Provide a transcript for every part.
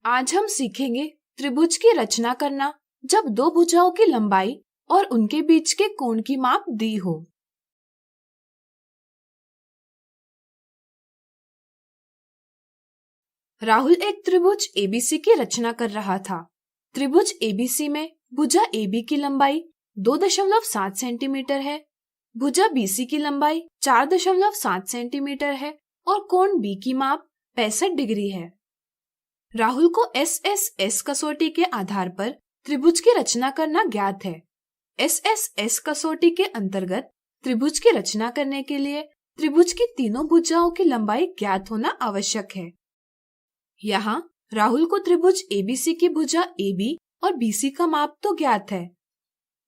आज हम सीखेंगे त्रिभुज की रचना करना जब दो भुजाओं की लंबाई और उनके बीच के कोण की माप दी हो। राहुल एक त्रिभुज एबीसी की रचना कर रहा था। त्रिभुज एबीसी में भुजा एबी की लंबाई 2.7 सेंटीमीटर है, भुजा बीसी की लंबाई 4.7 सेंटीमीटर है और कोण बी की माप 65 डिग्री है। राहुल को एसएसएस कसौटी के आधार पर त्रिभुज की रचना करना ज्ञात है। एसएसएस कसौटी के अंतर्गत त्रिभुज की रचना करने के लिए त्रिभुज की तीनों भुजाओं की लंबाई ज्ञात होना आवश्यक है। यहाँ राहुल को त्रिभुज एबीसी की भुजा एबी और बीसी का माप तो ज्ञात है,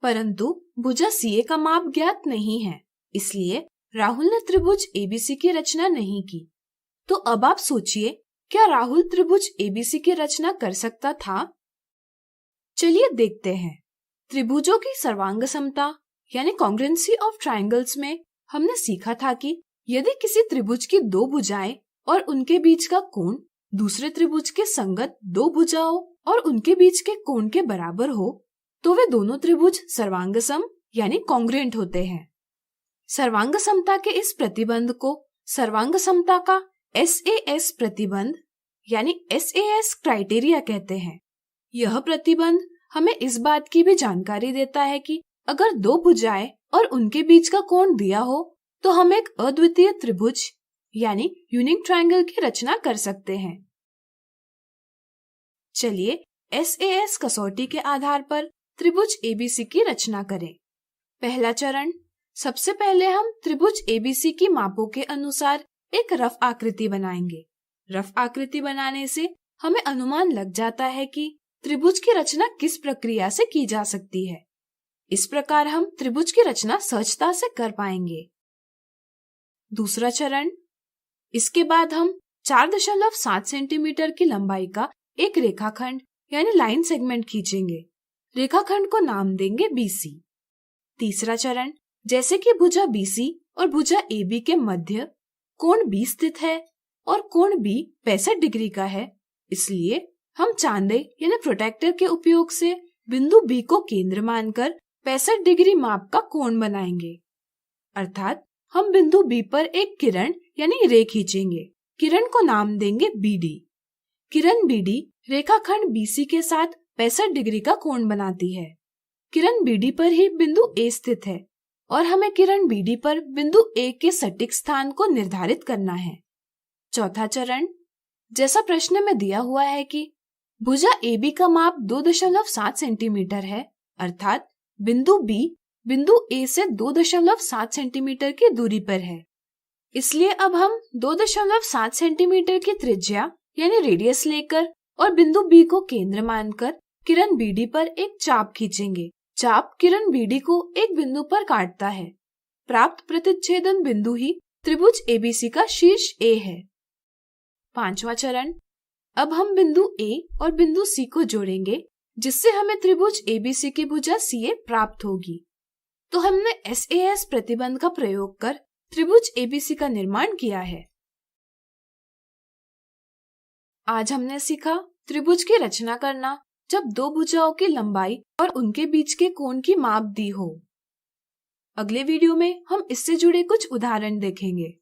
परंतु भुजा सीए का माप ज्ञात नहीं है, इसलिए राहुल ने त्रिभुज एबीसी की रचना नहीं की। तो अब आप सोचिए, क्या राहुल त्रिभुज एबीसी की रचना कर सकता था? चलिए देखते हैं। त्रिभुजों की सर्वांग समता यानी कॉन्ग्रुएंसी ऑफ ट्रायंगल्स में हमने सीखा था कि यदि किसी त्रिभुज की दो भुजाएं और उनके बीच का कोण दूसरे त्रिभुज के संगत दो भुजाओं और उनके बीच के कोण के बराबर हो तो वे दोनों त्रिभुज सर्वांग सम यानी कॉन्ग्रुएंट होते हैं। सर्वांग समता के इस प्रतिबंध को सर्वांग समता का एसएएस प्रतिबंध यानी एसएएस क्राइटेरिया कहते हैं। यह प्रतिबंध हमें इस बात की भी जानकारी देता है कि अगर दो भुजाएं और उनके बीच का कोण दिया हो तो हम एक अद्वितीय त्रिभुज यानी यूनिक ट्रायंगल की रचना कर सकते हैं। चलिए एसएएस कसौटी के आधार पर त्रिभुज एबीसी की रचना करें। पहला चरण, सबसे पहले हम त्रिभुज एबीसी की मापों के अनुसार एक रफ आकृति बनाएंगे। रफ आकृति बनाने से हमें अनुमान लग जाता है कि त्रिभुज की रचना किस प्रक्रिया से की जा सकती है। इस प्रकार हम त्रिभुज की रचना सहजता से कर पाएंगे। दूसरा चरण, इसके बाद हम 4.7 सेंटीमीटर की लंबाई का एक रेखाखंड यानी लाइन सेगमेंट खींचेंगे। रेखाखंड को नाम देंगे बीसी। तीसरा चरण, जैसे कि भुजा बीसी और भुजा एबी के मध्य कोण बी स्थित है और कोण बी 65 डिग्री का है, इसलिए हम चांदे यानी प्रोटेक्टर के उपयोग से बिंदु बी को केंद्र मानकर 65 डिग्री माप का कोण बनाएंगे। अर्थात हम बिंदु बी पर एक किरण यानी रे खींचेंगे। किरण को नाम देंगे बीडी। किरण बीडी रेखाखंड बीसी के साथ 65 डिग्री का कोण बनाती है। किरण बीडी पर ही बिंदु ए स्थित है और हमें किरण बीडी पर बिंदु ए के सटीक स्थान को निर्धारित करना है। चौथा चरण, जैसा प्रश्न में दिया हुआ है कि भुजा एबी का माप 2.7 सेंटीमीटर है, अर्थात बिंदु बी बिंदु ए से 2.7 सेंटीमीटर की दूरी पर है, इसलिए अब हम 2.7 सेंटीमीटर की त्रिज्या यानी रेडियस लेकर और बिंदु बी को केंद्र मानकर किरण बीडी पर एक चाप खींचेंगे। चाप किरण बीडी को एक बिंदु पर काटता है। प्राप्त प्रतिच्छेदन बिंदु ही त्रिभुज एबीसी का शीर्ष ए है। पांचवा चरण, अब हम बिंदु ए और बिंदु सी को जोड़ेंगे, जिससे हमें त्रिभुज एबीसी की भुजा सीए प्राप्त होगी। तो हमने एसएएस प्रतिबंध का प्रयोग कर त्रिभुज एबीसी का निर्माण किया है। आज हमने सीखा त्रिभुज की रचना करना जब दो भुजाओं की लंबाई और उनके बीच के कोण की माप दी हो। अगले वीडियो में हम इससे जुड़े कुछ उदाहरण देखेंगे।